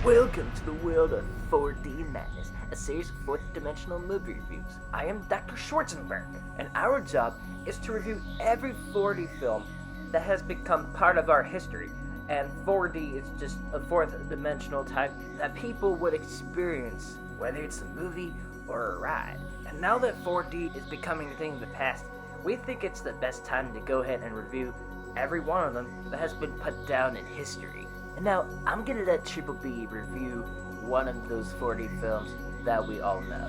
Welcome to the world of 4D Madness, a series of fourth-dimensional movie reviews. I am Dr. Schwarzenberg, and our job is to review every 4D film that has become part of our history. And 4D is just a fourth-dimensional type that people would experience, whether it's a movie or a ride. And now that 4D is becoming a thing of the past, we think it's the best time to go ahead and review every one of them that has been put down in history. And now, I'm gonna let Triple B review one of those 4D films that we all know.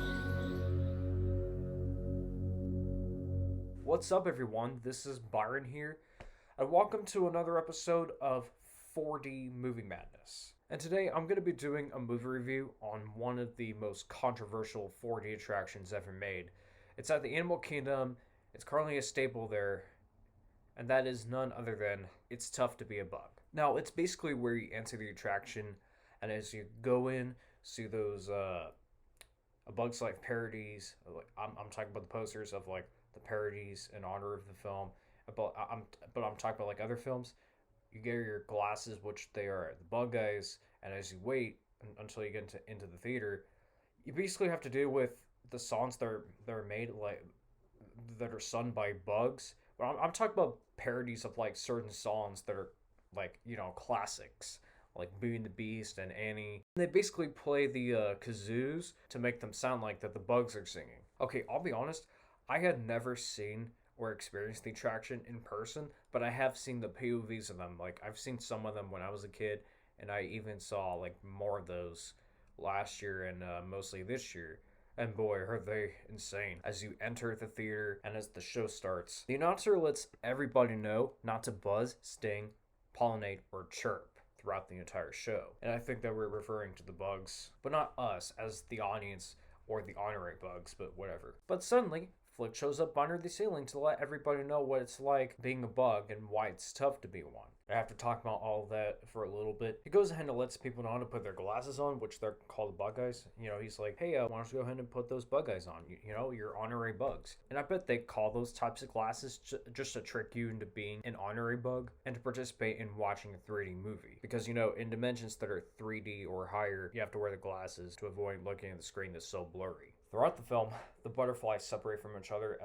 What's up, everyone? This is Byron here, and welcome to another episode of 4D Movie Madness. And today, I'm gonna be doing a movie review on one of the most controversial 4D attractions ever made. It's at the Animal Kingdom. It's currently a staple there, and that is none other than It's Tough to Be a Bug. Now, it's basically where you enter the attraction, and as you go in, see those A Bug's Life parodies. Like I'm talking about the posters of like the parodies in honor of the film. But I'm talking about like other films. You get your glasses, which they are the bug guys, and as you wait until you get into the theater, you basically have to deal with the songs that are made like that are sung by bugs. But I'm talking about parodies of like certain songs that are like, you know, classics like Beauty and the Beast and Annie. They basically play the kazoos to make them sound like that the bugs are singing. Okay, I'll be honest, I had never seen or experienced the attraction in person, but I have seen the POVs of them. Like, I've seen some of them when I was a kid, and I even saw like more of those last year and mostly this year. And boy, are they insane. As you enter the theater and as the show starts, the announcer lets everybody know not to buzz, sting, pollinate, or chirp throughout the entire show. And I think that we're referring to the bugs, but not us as the audience or the honorary bugs, but whatever. But suddenly, Flick shows up under the ceiling to let everybody know what it's like being a bug and why it's tough to be one. After talking about all of that for a little bit, he goes ahead and lets people know to put their glasses on, which they're called the bug guys. You know, he's like, hey, why don't you go ahead and put those bug guys on? You know, you're honorary bugs. And I bet they call those types of glasses just to trick you into being an honorary bug and to participate in watching a 3D movie. Because, you know, in dimensions that are 3D or higher, you have to wear the glasses to avoid looking at the screen that's so blurry. Throughout the film, the butterflies separate from each other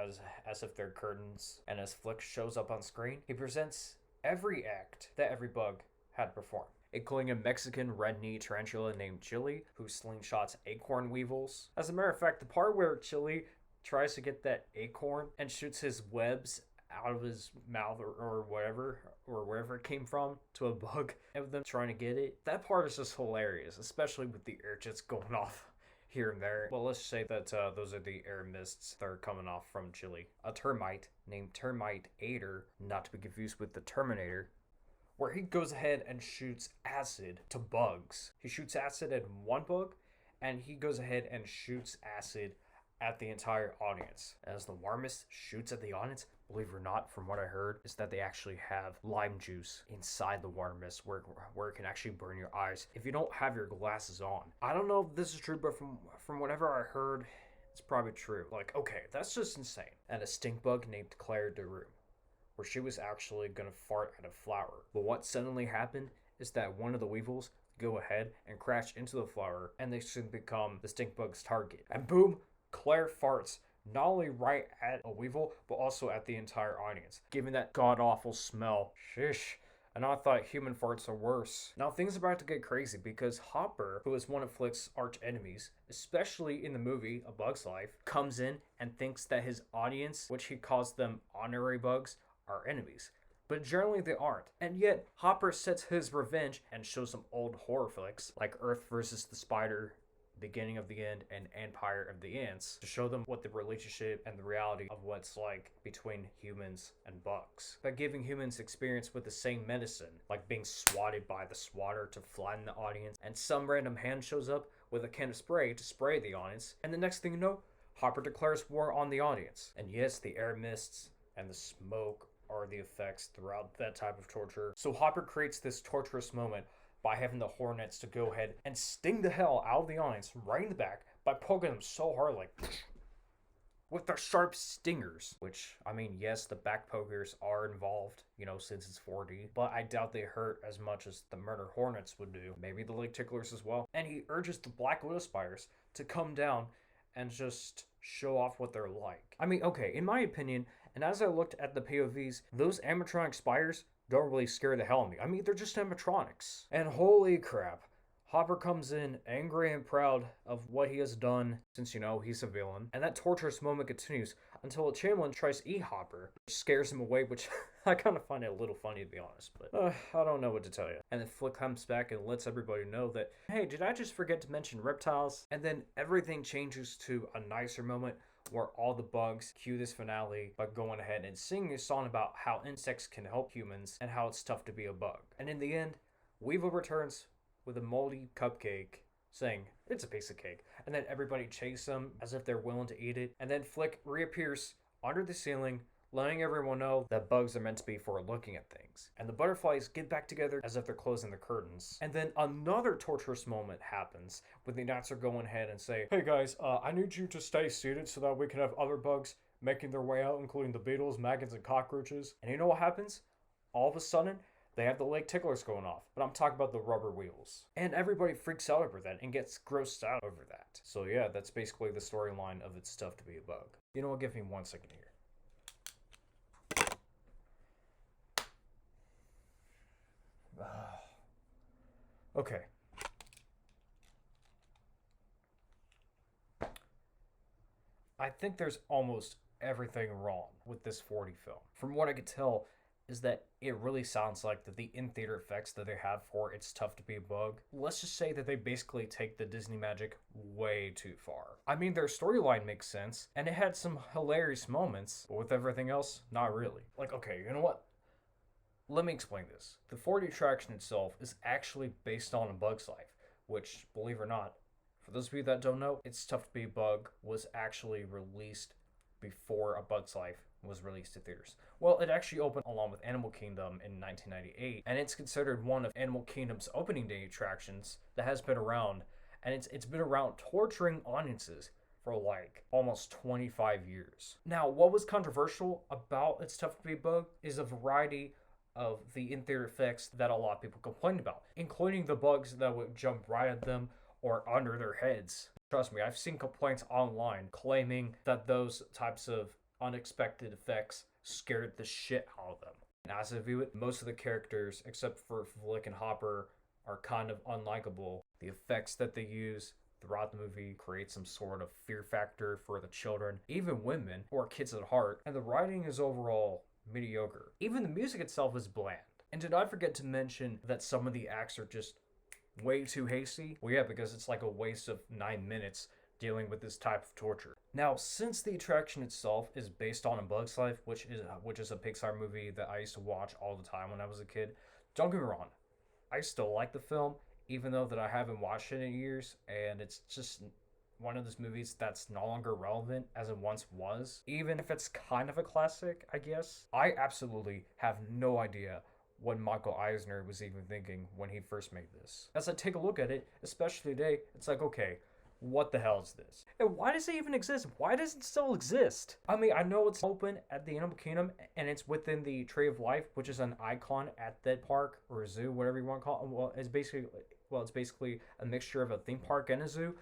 as if they're curtains, and as Flick shows up on screen, he presents every act that every bug had to perform, including a Mexican red-knee tarantula named Chili, who slingshots acorn weevils. As a matter of fact, the part where Chili tries to get that acorn and shoots his webs out of his mouth or whatever, or wherever it came from, to a bug, and them trying to get it, that part is just hilarious, especially with the air jets going off here and there. Well, let's say that those are the air mists that are coming off from Chili. A termite named Termite Ader, not to be confused with the Terminator, where he goes ahead and shoots acid to bugs. He shoots acid at one bug, and he goes ahead and shoots acid at the entire audience. As the Warmist shoots at the audience, believe it or not, from what I heard, is that they actually have lime juice inside the water mist where it can actually burn your eyes if you don't have your glasses on. I don't know if this is true, but from whatever I heard, it's probably true. Like, okay, that's just insane. And a stink bug named Claire DeRue, where she was actually gonna fart at a flower. But what suddenly happened is that one of the weevils go ahead and crash into the flower, and they soon become the stink bug's target. And boom, Claire farts not only right at a weevil, but also at the entire audience, giving that god-awful smell. Shish. And I thought human farts are worse. Now things are about to get crazy because Hopper, who is one of Flick's arch enemies, especially in the movie A Bug's Life, comes in and thinks that his audience, which he calls them honorary bugs, are enemies. But generally they aren't. And yet, Hopper sets his revenge and shows some old horror flicks, like Earth versus the Spider, Beginning of the End, and Empire of the Ants, to show them what the relationship and the reality of what's like between humans and bugs. By giving humans experience with the same medicine, like being swatted by the swatter to flatten the audience, and some random hand shows up with a can of spray to spray the audience, and the next thing you know, Hopper declares war on the audience. And yes, the air mists and the smoke are the effects throughout that type of torture. So Hopper creates this torturous moment by having the hornets to go ahead and sting the hell out of the audience right in the back by poking them so hard, like, with their sharp stingers. Which, I mean, yes, the back pokers are involved, since it's 4D, but I doubt they hurt as much as the murder hornets would do. Maybe the leg ticklers as well. And he urges the black widow spiders to come down and just show off what they're like. I mean, okay, in my opinion, and as I looked at the POVs, those animatronic spiders don't really scare the hell out of me. I mean, they're just animatronics. And holy crap, Hopper comes in angry and proud of what he has done since, he's a villain. And that torturous moment continues until a Chamberlain tries to eat Hopper, which scares him away, which I kind of find it a little funny to be honest, but I don't know what to tell you. And then Flick comes back and lets everybody know that, hey, did I just forget to mention reptiles? And then everything changes to a nicer moment where all the bugs cue this finale by going ahead and singing a song about how insects can help humans and how it's tough to be a bug. And in the end, Weevil returns with a moldy cupcake saying, it's a piece of cake. And then everybody chases him as if they're willing to eat it. And then Flick reappears under the ceiling, letting everyone know that bugs are meant to be for looking at things. And the butterflies get back together as if they're closing the curtains. And then another torturous moment happens when the announcer go ahead and say, hey guys, I need you to stay seated so that we can have other bugs making their way out, including the beetles, maggots, and cockroaches. And you know what happens? All of a sudden, they have the leg ticklers going off, but I'm talking about the rubber wheels. And everybody freaks out over that and gets grossed out over that. So yeah, that's basically the storyline of It's Tough to Be a Bug. You know what, give me 1 second here. Okay. I think there's almost everything wrong with this 4D film. From what I could tell, is that it really sounds like that the in-theater effects that they have for It's Tough to Be a Bug, let's just say that they basically take the Disney magic way too far. I mean, their storyline makes sense, and it had some hilarious moments, but with everything else, not really. Like, okay, you know what? Let me explain this. The 4D attraction itself is actually based on A Bug's Life, which, believe it or not, for those of you that don't know, It's Tough to Be a Bug was actually released before A Bug's Life was released to theaters. Well, it actually opened along with Animal Kingdom in 1998, and it's considered one of Animal Kingdom's opening day attractions that has been around, and it's been around torturing audiences for like almost 25 years. Now, what was controversial about It's Tough to Be a Bug is a variety of the in-theater effects that a lot of people complained about, including the bugs that would jump right at them or under their heads. Trust me, I've seen complaints online claiming that those types of unexpected effects scared the shit out of them. And as I view it, most of the characters, except for Flick and Hopper, are kind of unlikable. The effects that they use throughout the movie create some sort of fear factor for the children, even women, who are kids at heart, and the writing is overall mediocre. Even the music itself is bland. And did I forget to mention that some of the acts are just way too hasty? Well, yeah, because it's like a waste of 9 minutes dealing with this type of torture. Now, since the attraction itself is based on A Bug's Life, which is a Pixar movie that I used to watch all the time when I was a kid, don't get me wrong, I still like the film, even though that I haven't watched it in years, and it's just one of those movies that's no longer relevant as it once was, even if it's kind of a classic, I guess. I absolutely have no idea what Michael Eisner was even thinking when he first made this. As I take a look at it, especially today, it's like, okay, what the hell is this? And why does it even exist? Why does it still exist? I mean, I know it's open at the Animal Kingdom, and it's within the Tree of Life, which is an icon at that park, or a zoo, whatever you want to call it. Well, it's basically a mixture of a theme park and a zoo.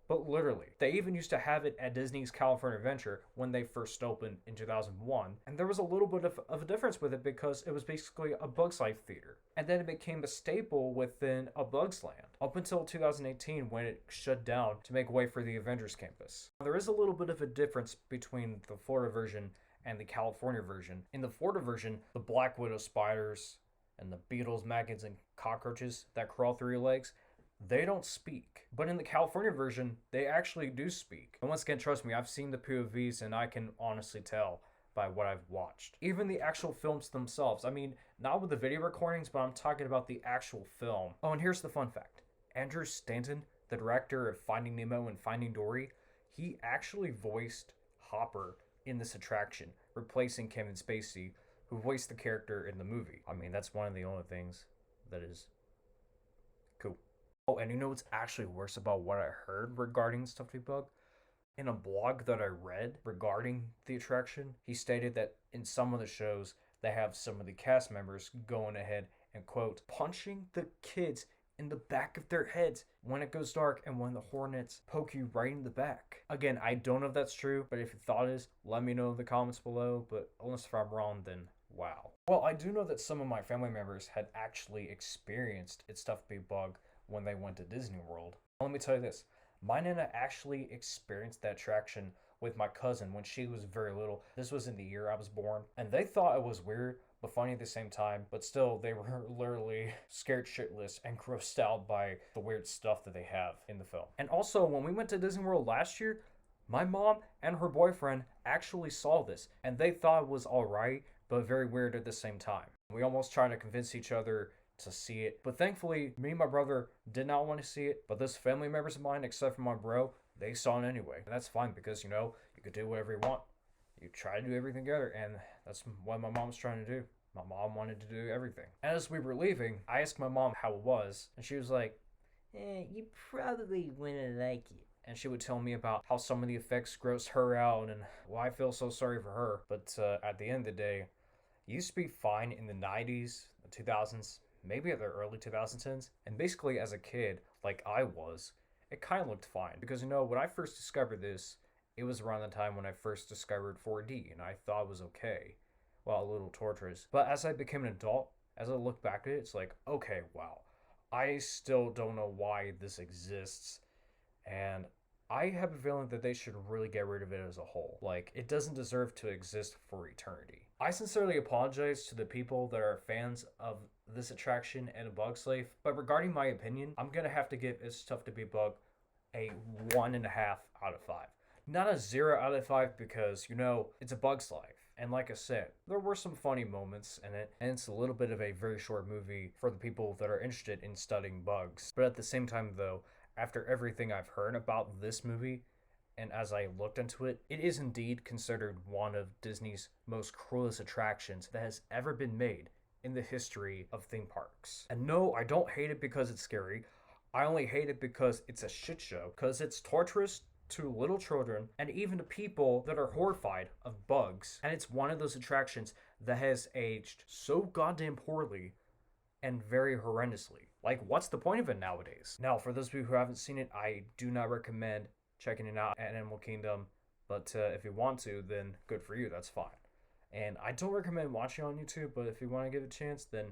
But literally, they even used to have it at Disney's California Adventure when they first opened in 2001. And there was a little bit of a difference with it because it was basically a Bug's Life theater. And then it became a staple within A Bug's Land, up until 2018 when it shut down to make way for the Avengers campus. There is a little bit of a difference between the Florida version and the California version. In the Florida version, the Black Widow spiders and the beetles, maggots, and cockroaches that crawl through your legs, they don't speak. But in the California version, they actually do speak. And once again, trust me, I've seen the POVs and I can honestly tell by what I've watched. Even the actual films themselves. I mean, not with the video recordings, but I'm talking about the actual film. Oh, and here's the fun fact. Andrew Stanton, the director of Finding Nemo and Finding Dory, he actually voiced Hopper in this attraction, replacing Kevin Spacey, who voiced the character in the movie. I mean, that's one of the only things that is cool. Oh, and you know what's actually worse about what I heard regarding Stuff to Be Bug? In a blog that I read regarding the attraction, he stated that in some of the shows, they have some of the cast members going ahead and, quote, punching the kids in the back of their heads when it goes dark and when the hornets poke you right in the back. Again, I don't know if that's true, but if you thought it is, let me know in the comments below. But unless if I'm wrong, then wow. Well, I do know that some of my family members had actually experienced It's Tough to Be a Bug when they went to Disney World. Let me tell you this. My Nana actually experienced that attraction with my cousin when she was very little. This was in the year I was born. And they thought it was weird, but funny at the same time. But still, they were literally scared shitless and grossed out by the weird stuff that they have in the film. And also, when we went to Disney World last year, my mom and her boyfriend actually saw this. And they thought it was alright, but very weird at the same time. We almost tried to convince each other to see it. But thankfully, me and my brother did not want to see it. But those family members of mine, except for my bro, they saw it anyway. And that's fine because, you know, you could do whatever you want. You try to do everything together. And that's what my mom was trying to do. My mom wanted to do everything. As we were leaving, I asked my mom how it was. And she was like, you probably wouldn't like it. And she would tell me about how some of the effects grossed her out. And, well, I feel so sorry for her. But at the end of the day, it used to be fine in the 90s, the 2000s, maybe at the early 2010s. And basically, as a kid, like I was, it kind of looked fine. Because, you know, when I first discovered this, it was around the time when I first discovered 4D. And I thought it was okay. Well, a little torturous. But as I became an adult, as I look back at it, it's like, okay, wow. I still don't know why this exists. And I have a feeling that they should really get rid of it as a whole. Like, it doesn't deserve to exist for eternity. I sincerely apologize to the people that are fans of this attraction and A Bug's Life, but regarding my opinion, I'm gonna have to give It's Tough to Be a Bug a 1.5 out of 5. Not a 0 out of 5 because, you know, it's A Bug's Life. And like I said, there were some funny moments in it, and it's a little bit of a very short movie for the people that are interested in studying bugs. But at the same time though, after everything I've heard about this movie, and as I looked into it, it is indeed considered one of Disney's most cruelest attractions that has ever been made in the history of theme parks. And no, I don't hate it because it's scary. I only hate it because it's a shit show, because it's torturous to little children and even to people that are horrified of bugs. And it's one of those attractions that has aged so goddamn poorly and very horrendously. Like, what's the point of it nowadays? Now, for those of you who haven't seen it, I do not recommend checking it out at Animal Kingdom, but if you want to, then good for you, that's fine. And I don't recommend watching it on YouTube, but if you want to give it a chance, then,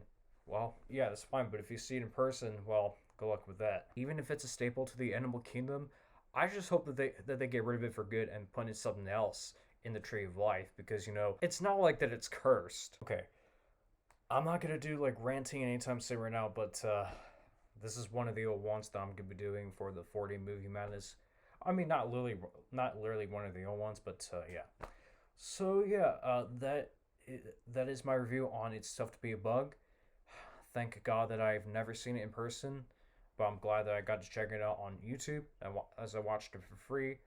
well, yeah, that's fine. But if you see it in person, well, good luck with that. Even if it's a staple to the Animal Kingdom, I just hope that they get rid of it for good and put in something else in the Tree of Life, because, you know, it's not like that it's cursed. Okay, I'm not gonna do like ranting anytime soon right now, but this is one of the old ones that I'm gonna be doing for the 4D Movie Madness. I mean, not literally one of the old ones, but yeah. So yeah, that is my review on It's Tough to Be a Bug. Thank God that I've never seen it in person, but I'm glad that I got to check it out on YouTube as I watched it for free.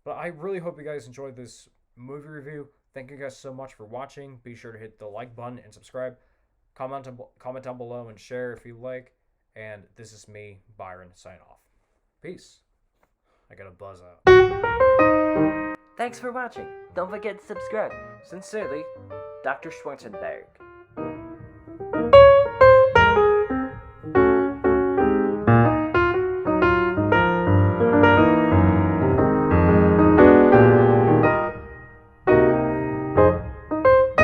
But I really hope you guys enjoyed this movie review. Thank you guys so much for watching. Be sure to hit the like button and subscribe. Comment down below and share if you like. And this is me, Byron, signing off. Peace. I gotta buzz out. Thanks for watching. Don't forget to subscribe. Sincerely, Dr. Schwarzenberg.